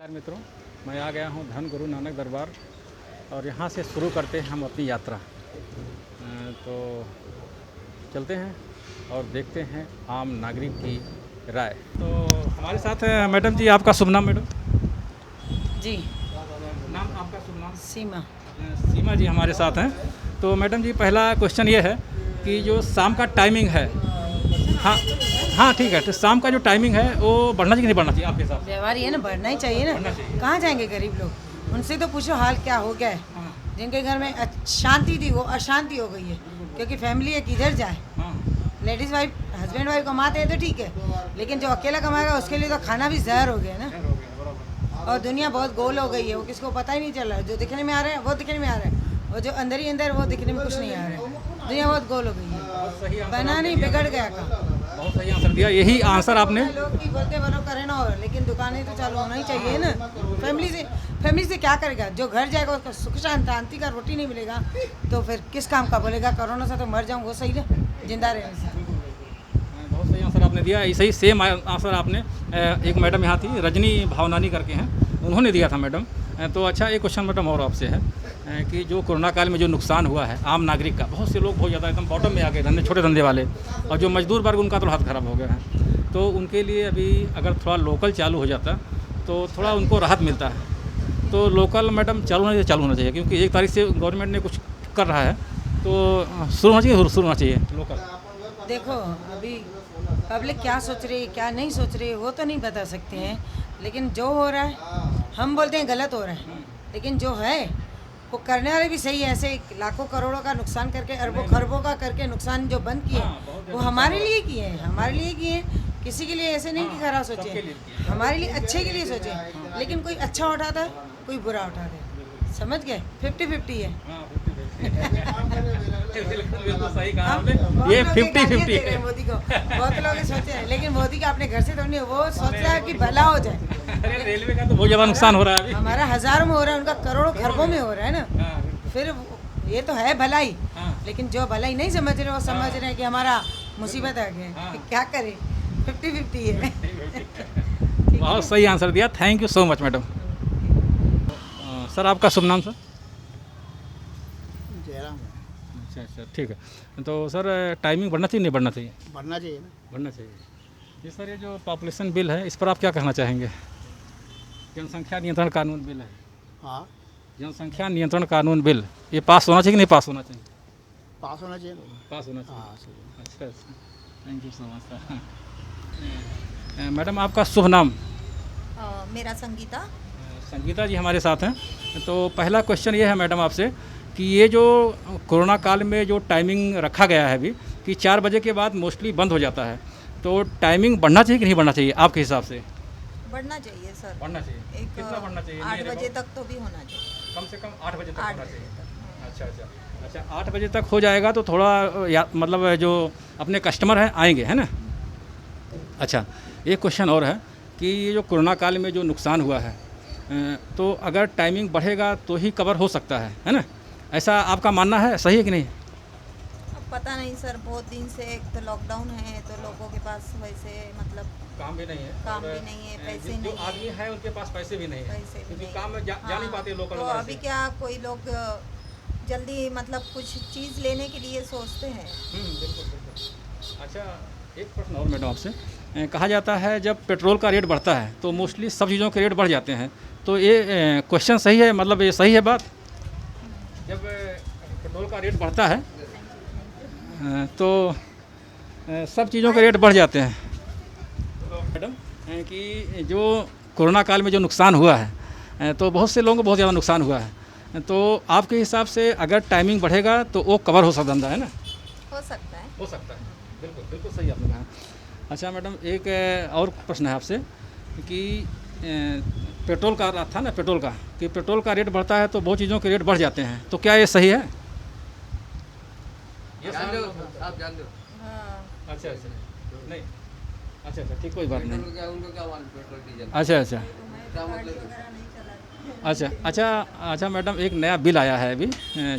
मित्रों, मैं आ गया हूँ धन गुरु नानक दरबार और यहाँ से शुरू करते हैं हम अपनी यात्रा। तो चलते हैं और देखते हैं आम नागरिक की राय। तो हमारे साथ है मैडम जी, आपका शुभ नाम मैडम? जी, नाम आपका शुभ नाम? सीमा। सीमा जी हमारे साथ हैं। तो मैडम जी, पहला क्वेश्चन ये है कि जो शाम का टाइमिंग है, हाँ हाँ ठीक है, तो शाम का जो टाइमिंग है वो बढ़ना चाहिए कि नहीं बढ़ना चाहिए आपके हिसाब से? व्यवहार ये ना बढ़ना ही चाहिए बढ़ना ना। चाहिए। कहाँ जाएंगे गरीब लोग? उनसे तो पूछो हाल क्या हो गया है। हाँ जिनके घर में शांति थी वो अशांति हो गई है, क्योंकि फैमिली है किधर जाए। हाँ लेडीज़ वाइफ हस्बैंड वाइफ कमाते हैं तो ठीक है, लेकिन जो अकेला कमाएगा उसके लिए तो खाना भी जहर हो गया ना। और दुनिया बहुत गोल हो गई है, वो किसको पता ही नहीं चल रहा है। जो दिखने में आ रहा है वो दिखने में आ रहा है, और जो अंदर ही अंदर वो दिखने में कुछ नहीं आ रहा है। दुनिया बहुत गोल हो गई सही है, आंसर बना आपने नहीं दिया। बिगड़ गया काम। बहुत सही आंसर दिया, यही आंसर आपने। लोग की बोलते बनो करे ना हो, लेकिन दुकानें तो चालू होना ही चाहिए ना। फैमिली से क्या करेगा? जो घर जाएगा उसको सुख शांति का रोटी नहीं मिलेगा तो फिर किस काम का? बोलेगा कोरोना से तो मर जाऊँ, वो सही ना जिंदा रहने से। बहुत सही आंसर आपने दिया। ऐसे ही सेम आंसर आपने एक मैडम यहाँ थी, रजनी भावनानी करके हैं, उन्होंने दिया था मैडम। तो अच्छा, एक क्वेश्चन मैडम और आपसे है कि जो कोरोना काल में जो नुकसान हुआ है आम नागरिक का, बहुत से लोग बहुत ज़्यादा एकदम बॉटम में आ गए, धंधे छोटे धंधे वाले, और जो मजदूर वर्ग उनका तो हाथ खराब हो गया है। तो उनके लिए अभी अगर थोड़ा लोकल चालू हो जाता तो थोड़ा उनको राहत मिलता है। तो लोकल मैडम चालू होना चाहिए, क्योंकि 1 तारीख से गवर्नमेंट ने कुछ कर रहा है, तो शुरू होना चाहिए लोकल। देखो अभी पब्लिक क्या सोच रही है क्या नहीं सोच रही है वो तो नहीं बता सकते हैं, लेकिन जो हो रहा है हम बोलते हैं गलत हो रहा है, लेकिन जो है वो करने वाले भी सही है। ऐसे लाखों करोड़ों का नुकसान करके, अरबों खरबों का करके नुकसान जो बंद किए वो हमारे लिए किए हैं, हमारे लिए किए हैं। किसी के लिए ऐसे नहीं कि खराब सोचे, हमारे लिए अच्छे के लिए सोचे। लेकिन कोई अच्छा उठाता है कोई बुरा उठाता है, समझ गए? 50-50 है। बिल्कुल सही कहा आपने, बहुत ये लोग 50-50 गालियाँ दे रहे है। हैं मोदी को, बहुत लोग सोचे हैं, लेकिन मोदी का अपने घर से तो नहीं, वो सोच रहा है कि भला हो जाए। अरे रेलवे का तो बहुत ज़्यादा नुकसान हो रहा है अभी। हमारा हजारों में हो रहा है, उनका करोड़ों खरबों में हो रहा है ना। हाँ, फिर ये तो है भलाई, हाँ। लेकिन जो भलाई नहीं समझ रहे वो समझ रहे हैं कि हमारा मुसीबत आ गया हाँ। है। क्या करें? 50-50 है। बहुत सही आंसर दिया, thank you so much madam. Sir आपका शुभ नाम सर? जयराम अच्छा अच्छा ठीक है। तो सर टाइमिंग बढ़ना चाहिए नहीं बढ़ना चाहिए? बढ़ना चाहिए ना। बढ़ना चाहिए। जी सर, ये जो पॉपुलेशन बिल है इस पर आप क्या कहना चाहेंगे? जनसंख्या नियंत्रण कानून बिल है, हाँ, जनसंख्या नियंत्रण कानून बिल, ये पास होना चाहिए कि नहीं पास होना चाहिए? पास होना चाहिए ना। पास होना चाहिए। हाँ सही। अच्छा अच्छा, thank you so much sir. Madam आपका शुभ नाम? मेरा संगीता। संगीता जी हमारे साथ हैं। तो पहला क्वेश्चन ये है मैडम आपसे कि ये जो कोरोना काल में जो टाइमिंग रखा गया है अभी कि 4 बजे के बाद मोस्टली बंद हो जाता है, तो टाइमिंग बढ़ना चाहिए कि नहीं बढ़ना चाहिए आपके हिसाब से? बढ़ना चाहिए सर। बढ़ना चाहिए। एक कितना बढ़ना चाहिए? 8 बजे तक तो भी होना चाहिए। कम से कम 8 बजे तक 8 होना बजे चाहिए। तक। अच्छा अच्छा अच्छा, 8 बजे तक हो जाएगा तो थोड़ा मतलब जो अपने कस्टमर हैं आएंगे, है ना? अच्छा, एक क्वेश्चन और है कि ये जो कोरोना काल में जो नुकसान हुआ है, तो अगर टाइमिंग बढ़ेगा तो ही कवर हो सकता है ना? ऐसा आपका मानना है, सही है कि नहीं? अब पता नहीं सर, बहुत दिन से एक तो लॉकडाउन है तो लोगों के पास वैसे मतलब काम भी नहीं है, काम भी नहीं है, पैसे जो नहीं आदमी है उनके पास पैसे भी नहीं है, पैसे भी क्योंकि नहीं। काम में जा नहीं हाँ, पाते लोकल तो वगैरह अभी से। क्या कोई लोग जल्दी मतलब कुछ चीज़ लेने के लिए सोचते हैं। बिल्कुल बिल्कुल। अच्छा, एक प्रश्न और मैडम आपसे, कहा जाता है जब पेट्रोल का रेट बढ़ता है तो मोस्टली सब चीज़ों के रेट बढ़ जाते हैं, तो ये क्वेश्चन सही है, मतलब ये सही है बात? जब पेट्रोल का रेट बढ़ता है तो सब चीज़ों के रेट बढ़ जाते हैं। तो मैडम कि जो कोरोना काल में जो नुकसान हुआ है तो बहुत से लोगों को बहुत ज़्यादा नुकसान हुआ है, तो आपके हिसाब से अगर टाइमिंग बढ़ेगा तो वो कवर हो सकता धंधा, है ना? हो सकता है। हो सकता है, बिल्कुल बिल्कुल सही आपने कहा। अच्छा मैडम, एक और प्रश्न है आपसे कि पेट्रोल का था ना, पेट्रोल का, कि पेट्रोल का रेट बढ़ता है तो बहुत चीज़ों के रेट बढ़ जाते हैं, तो क्या ये सही है? ये जान दो, आप जान दो। हाँ। अच्छा अच्छा, नहीं, अच्छा अच्छा ठीक, कोई बात नहीं। पेट्रोल क्या, उनको क्या मालूम पेट्रोल डीजल अच्छा अच्छा क्या मतलब। अच्छा अच्छा अच्छा मैडम, एक नया बिल आया है अभी,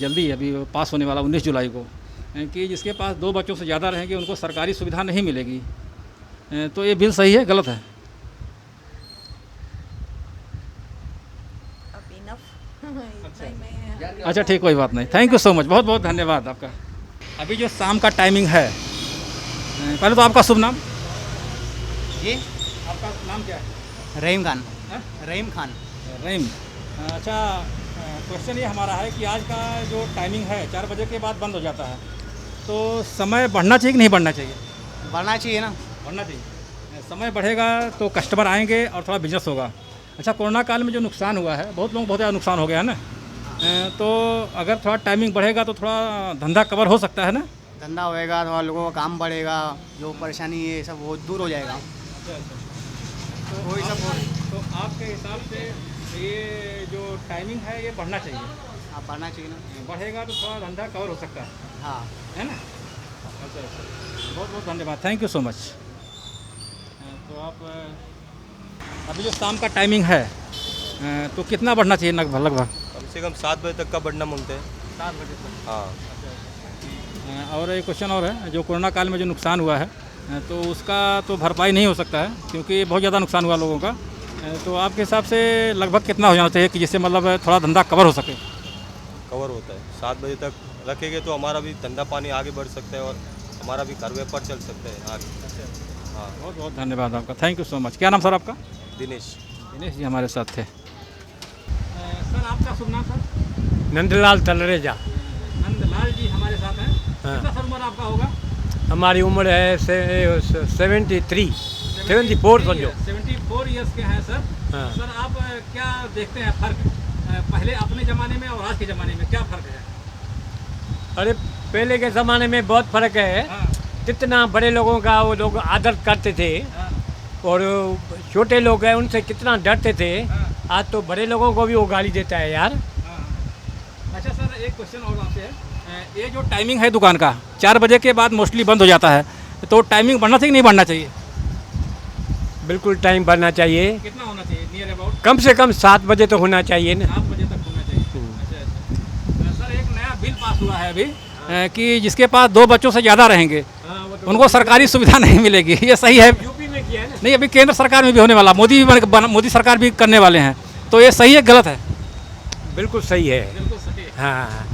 जल्दी अभी पास होने वाला 19 जुलाई को, कि जिसके पास 2 बच्चों से ज़्यादा रहेंगे उनको सरकारी सुविधा नहीं मिलेगी। तो ये बिल सही है गलत है? इनफ इतना ही मैं अच्छा ठीक, कोई बात नहीं, थैंक यू सो मच, बहुत बहुत धन्यवाद आपका। अभी जो शाम का टाइमिंग है, पहले तो आपका शुभ नाम, जी आपका नाम क्या है? रहीम खान। हाँ? रहीम खान। रहीम। अच्छा, क्वेश्चन ये हमारा है कि आज का जो टाइमिंग है 4 बजे के बाद बंद हो जाता है, तो समय बढ़ना चाहिए कि नहीं बढ़ना चाहिए? बढ़ना चाहिए ना। बढ़ना चाहिए। समय बढ़ेगा तो कस्टमर आएंगे और थोड़ा बिजनेस होगा। अच्छा, कोरोना काल में जो नुकसान हुआ है, बहुत लोगों को बहुत ज़्यादा नुकसान हो गया है ना, तो अगर थोड़ा टाइमिंग बढ़ेगा तो थोड़ा धंधा कवर हो सकता है ना? धंधा होएगा, थोड़ा लोगों का काम बढ़ेगा, जो परेशानी है सब वो दूर हो जाएगा। तो वही सब तो आपके हिसाब से ये जो टाइमिंग है ये बढ़ना चाहिए? हाँ, बढ़ना चाहिए ना। बढ़ेगा तो थोड़ा धंधा कवर हो सकता है, हाँ। है ना? अच्छा अच्छा, बहुत बहुत धन्यवाद, थैंक यू सो मच। तो आप अभी जो शाम का टाइमिंग है, तो कितना बढ़ना चाहिए लगभग? कम से कम 7 बजे तक का बढ़ना मांगते हैं। 7 बजे तक। हाँ। और एक क्वेश्चन और है, जो कोरोना काल में जो नुकसान हुआ है, तो उसका तो भरपाई नहीं हो सकता है क्योंकि बहुत ज़्यादा नुकसान हुआ लोगों का, तो आपके हिसाब से लगभग कितना हो जाना चाहिए कि जिससे मतलब थोड़ा धंधा कवर हो सके? कवर होता है 7 बजे तक रखेंगे तो हमारा भी धंधा पानी आगे बढ़ सकता है और हमारा भी घर व्यापार चल सकता है आगे। हाँ। बहुत बहुत धन्यवाद आपका, थैंक यू सो मच। क्या नाम सर आपका? दिनेश। दिनेश जी हमारे साथ थे। सर आपका शुभ नाम सर? नंदलाल तलरेजा। नंदलाल जी हमारे साथ हैं। कितना सर उम्र आपका होगा? हमारी उम्र है 73 74 समझो। 74 ईयर्स के हैं सर। हाँ। सर आप क्या देखते हैं फ़र्क पहले अपने ज़माने में और आज के ज़माने में, क्या फ़र्क है? अरे पहले के ज़माने में बहुत फ़र्क है। हाँ। कितना बड़े लोगों का वो लोग आदर करते थे हाँ। और छोटे लोग हैं उनसे कितना डरते थे। हाँ। आज तो बड़े लोगों को भी वो गाली देता है यार। हाँ। अच्छा सर, एक क्वेश्चन और आपसे है, ये जो टाइमिंग है दुकान का 4 बजे के बाद मोस्टली बंद हो जाता है, तो टाइमिंग बढ़ना चाहिए कि नहीं बढ़ना चाहिए? बिल्कुल टाइम बढ़ना चाहिए, कितना होना चाहिए नियर अबाउट? कम से कम 7 बजे तो होना चाहिए ना। 7 बजे तक होना चाहिए। अच्छा अच्छा। सर एक नया बिल पास हुआ है अभी, कि जिसके पास 2 बच्चों से ज़्यादा रहेंगे उनको सरकारी सुविधा नहीं मिलेगी, ये सही है? यूपी में किया है ना। नहीं, अभी केंद्र सरकार में भी होने वाला, मोदी सरकार भी करने वाले हैं, तो ये सही है गलत है? बिल्कुल सही है। बिल्कुल सही। हाँ,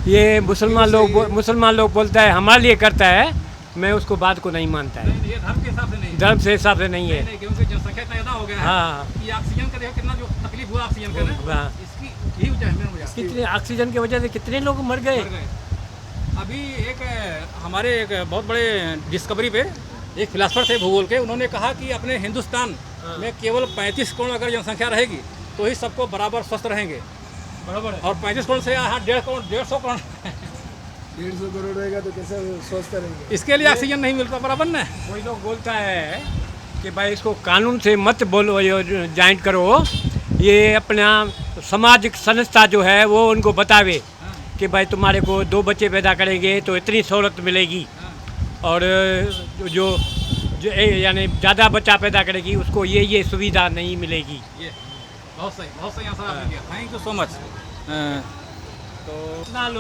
ये मुसलमान लोग बोलता है हमारे लिए करता है, मैं उसको बात को नहीं मानता है। ये धर्म के हिसाब से नहीं है। धर्म से हिसाब से नहीं है। नहीं, क्योंकि जनसंख्या इतना ज़्यादा हो गया है हाँ। कि ऑक्सीजन का देखो कितना जो तकलीफ हुआ ऑक्सीजन का ना, हाँ। इसकी यही वजह है मेन वजह। कितने ऑक्सीजन की वजह से कितने लोग मर गए। मर गए। अभी एक हमारे एक बहुत बड़े डिस्कवरी पे एक फिलासफर थे भूगोल के, उन्होंने कहा कि अपने हिंदुस्तान में केवल 35 करोड़ अगर जनसंख्या रहेगी तो ही सबको बराबर स्वस्थ रहेंगे। बराबर है। और 35 करोड़ से यहाँ 150 करोड़ 150 करोड़ रहेगा तो कैसे स्वस्थ रहेंगे? इसके लिए ऑक्सीजन नहीं मिलता बराबर ना। कोई लोग बोलता है कि भाई इसको कानून से मत बोलो, ज्वाइंट करो, ये अपना सामाजिक संस्था जो है वो उनको बतावे कि भाई तुम्हारे को 2 बच्चे पैदा करेंगे तो इतनी सहूलत मिलेगी, और जो यानी ज़्यादा बच्चा पैदा करेगी उसको ये सुविधा नहीं मिलेगी। ये बहुत सही आंसर आपने दिया, थैंक यू सो मच। तो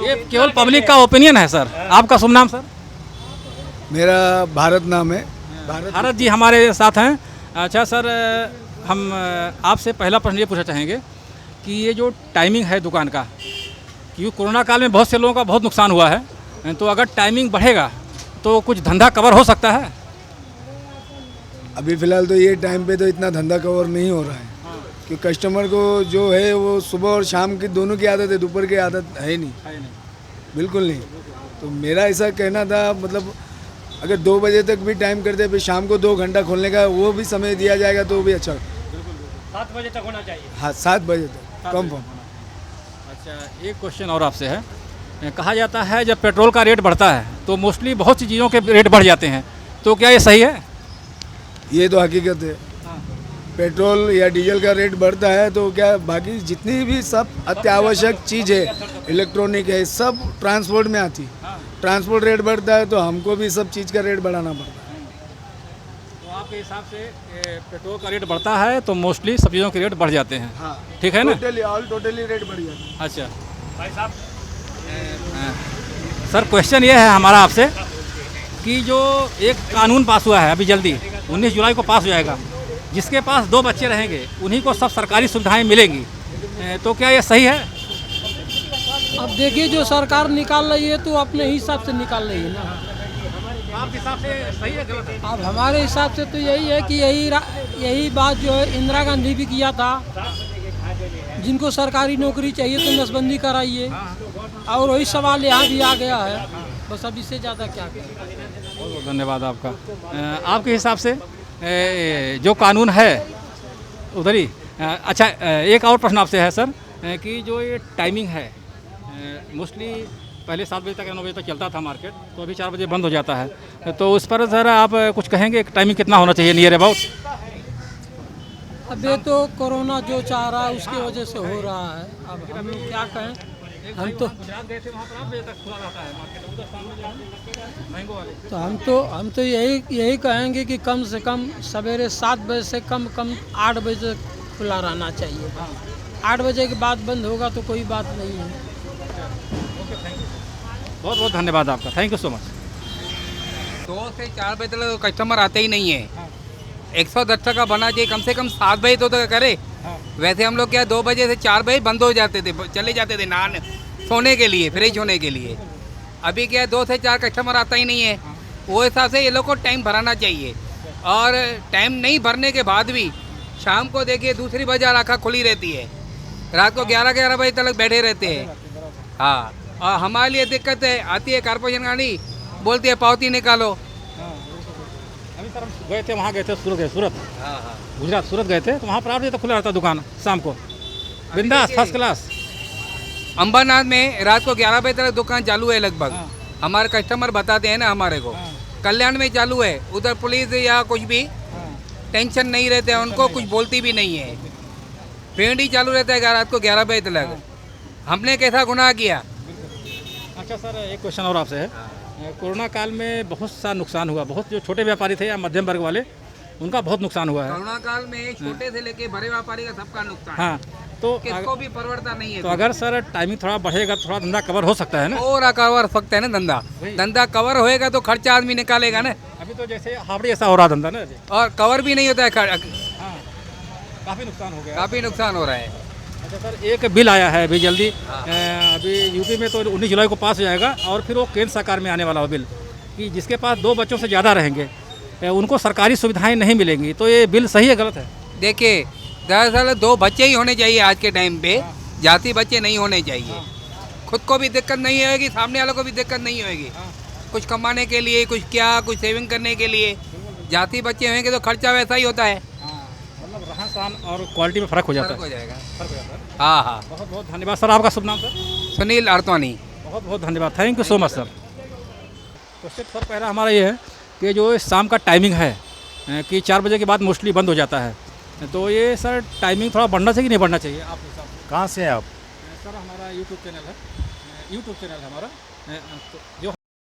ये केवल पब्लिक का ओपिनियन है सर। आपका शुभ नाम सर? मेरा भारत नाम है। भारत जी हमारे साथ हैं। अच्छा सर, हम आपसे पहला प्रश्न ये पूछना चाहेंगे कि ये जो टाइमिंग है दुकान का, क्योंकि कोरोना काल में बहुत से लोगों का बहुत नुकसान हुआ है, तो अगर टाइमिंग बढ़ेगा तो कुछ धंधा कवर हो सकता है? अभी फ़िलहाल तो ये टाइम पे तो इतना धंधा कवर नहीं हो रहा है, क्योंकि कस्टमर को जो है वो सुबह और शाम की दोनों की आदत है, दोपहर की आदत है नहीं, बिल्कुल नहीं। तो मेरा ऐसा कहना था, मतलब अगर 2 बजे तक भी टाइम करते फिर शाम को 2 घंटा खोलने का वो भी समय दिया जाएगा तो भी अच्छा। 7 बजे तक होना चाहिए। हाँ, 7 बजे तक कन्फर्म। अच्छा, एक क्वेश्चन और आपसे है, कहा जाता है जब पेट्रोल का रेट बढ़ता है तो मोस्टली बहुत सी चीज़ों के रेट बढ़ जाते हैं, तो क्या ये सही है? ये तो हकीकत है। पेट्रोल या डीजल का रेट बढ़ता है तो क्या बाकी जितनी भी सब अत्यावश्यक चीज़ है, इलेक्ट्रॉनिक है, सब ट्रांसपोर्ट में आती है। ट्रांसपोर्ट रेट बढ़ता है तो हमको भी सब चीज़ का रेट बढ़ाना पड़ता है। तो आपके हिसाब से पेट्रोल का रेट बढ़ता है तो मोस्टली सब चीज़ों के रेट बढ़ जाते हैं। हाँ, ठीक है ना? टोटली रेट बढ़ जाता है। अच्छा भाई साहब, सर क्वेश्चन ये है हमारा आपसे कि जो एक कानून पास हुआ है अभी जल्दी 19 जुलाई को पास हो जाएगा, जिसके पास 2 बच्चे रहेंगे उन्हीं को सब सरकारी सुविधाएं मिलेंगी, तो क्या ये सही है? अब देखिए जो सरकार निकाल रही है तो अपने हिसाब से निकाल रही है ना। आपके हिसाब से सही है गलत है? अब हमारे हिसाब से तो यही है कि यही बात जो है इंदिरा गांधी भी किया था, जिनको सरकारी नौकरी चाहिए तो नसबंदी कराइए, और वही सवाल यहाँ भी आ गया है। बस अब इससे ज़्यादा क्या करें। बहुत बहुत धन्यवाद आपका। आपके हिसाब से जो कानून है उधर ही अच्छा, एक और प्रश्न आपसे है सर कि जो ये टाइमिंग है मोस्टली पहले 7 बजे तक या 9 बजे तक चलता था मार्केट, तो अभी 4 बजे बंद हो जाता है, तो उस पर सर आप कुछ कहेंगे टाइमिंग कितना होना चाहिए नियर अबाउट? अब ये तो कोरोना जो चाह रहा है उसकी वजह से हो रहा है। अब हम लोग क्या कहें, हम तो गुजरात गए थे, वहाँ पर 8 बजे तक खुला रहता है मार्केट, उधर सामने जो है मैंगो वाले। तो हम तो यही कहेंगे कि कम से कम सवेरे 7 बजे से कम 8 बजे तक खुला रहना चाहिए। 8 बजे के बाद बंद होगा तो कोई बात नहीं है। बहुत बहुत धन्यवाद आपका, थैंक यू सो मच। 2 से 4 बजे तक तो कस्टमर आते ही नहीं है। 110 का बना चाहिए, कम से कम 7 बजे तो करे। वैसे हम लोग क्या 2 बजे से 4 बजे बंद हो जाते थे, चले जाते थे नहाने सोने के लिए, फ्रेश होने के लिए। अभी क्या 2 से 4 कस्टमर आता ही नहीं है। वो हिसाब से ये लोग को टाइम भराना चाहिए, और टाइम नहीं भरने के बाद भी शाम को देखिए दूसरी बाजार आखा खुली रहती है, रात को 11 बजे तक बैठे रहते हैं। हाँ, और हमारे लिए दिक्कत है, आती है कारपोरेशन गाड़ी, बोलती है पावती निकालो। अभी सर हम गए थे, वहाँ गए थे सूरत हाँ हाँ, गुजरात सूरत गए थे, तो वहाँ पर 8 बजे तक खुला रहता दुकान शाम को, बिंदास फर्स्ट क्लास। अंबरनाथ में रात को 11 बजे तक दुकान चालू है लगभग। हमारे कस्टमर बताते हैं ना हमारे को। कल्याण में चालू है, उधर पुलिस या कुछ भी टेंशन नहीं रहते हैं, उनको कुछ बोलती भी नहीं है। पेंट चालू रहता है रात को 11 बजे तक। हमने कैसा गुनाह किया? अच्छा सर, एक क्वेश्चन और आपसे है। कोरोना काल में बहुत सा नुकसान हुआ, बहुत जो छोटे व्यापारी थे या मध्यम वर्ग वाले, उनका बहुत नुकसान हुआ है। कोरोना काल में छोटे से लेके बड़े व्यापारी का सबका नुकसान। हाँ, तो किसको भी परवड़ता नहीं है। तो अगर सर टाइमिंग थोड़ा बढ़ेगा, थोड़ा धंधा कवर हो सकता है ना? और कवर हो सकता है ना धंधा कवर होएगा तो खर्चा आदमी निकालेगा ना। अभी तो जैसे हावड़ी ऐसा हो रहा धंधा ना, और कवर भी नहीं होता है, काफ़ी नुकसान हो गया, काफ़ी नुकसान हो रहा है। अच्छा सर, एक बिल आया है अभी जल्दी, अभी यूपी में तो 19 जुलाई को पास हो जाएगा, और फिर वो केंद्र सरकार में आने वाला हो बिल कि जिसके पास 2 बच्चों से ज़्यादा रहेंगे उनको सरकारी सुविधाएं नहीं मिलेंगी। तो ये बिल सही है गलत है? देखिए, दरअसल 2 बच्चे ही होने चाहिए आज के टाइम पे, जाति बच्चे नहीं होने चाहिए। खुद को भी दिक्कत नहीं होगी, सामने वालों को भी दिक्कत नहीं होगी। कुछ कमाने के लिए, कुछ सेविंग करने के लिए जाति बच्चे होंगे तो खर्चा वैसा ही होता है। मतलब रहन सहन और क्वालिटी में फ़र्क हो जाता है। फर्क हो जाएगा। फर्क हो जाता है। हाँ हाँ। बहुत बहुत धन्यवाद सर, आपका शुभ नाम सर? सुनील अर्थवानी। बहुत बहुत धन्यवाद, thank you so much sir. Question sir पहला हमारा ये है कि जो शाम का टाइमिंग है कि 4 बजे के बाद मोस्टली बंद हो जाता है, तो ये सर टाइमिंग थोड़ा बढ़ना चाहिए कि नहीं बढ़ना चाहिए आप हिसाब से? कहाँ से हैं आप? सर हमारा यूट्यूब चैनल है, हमारा, तो जो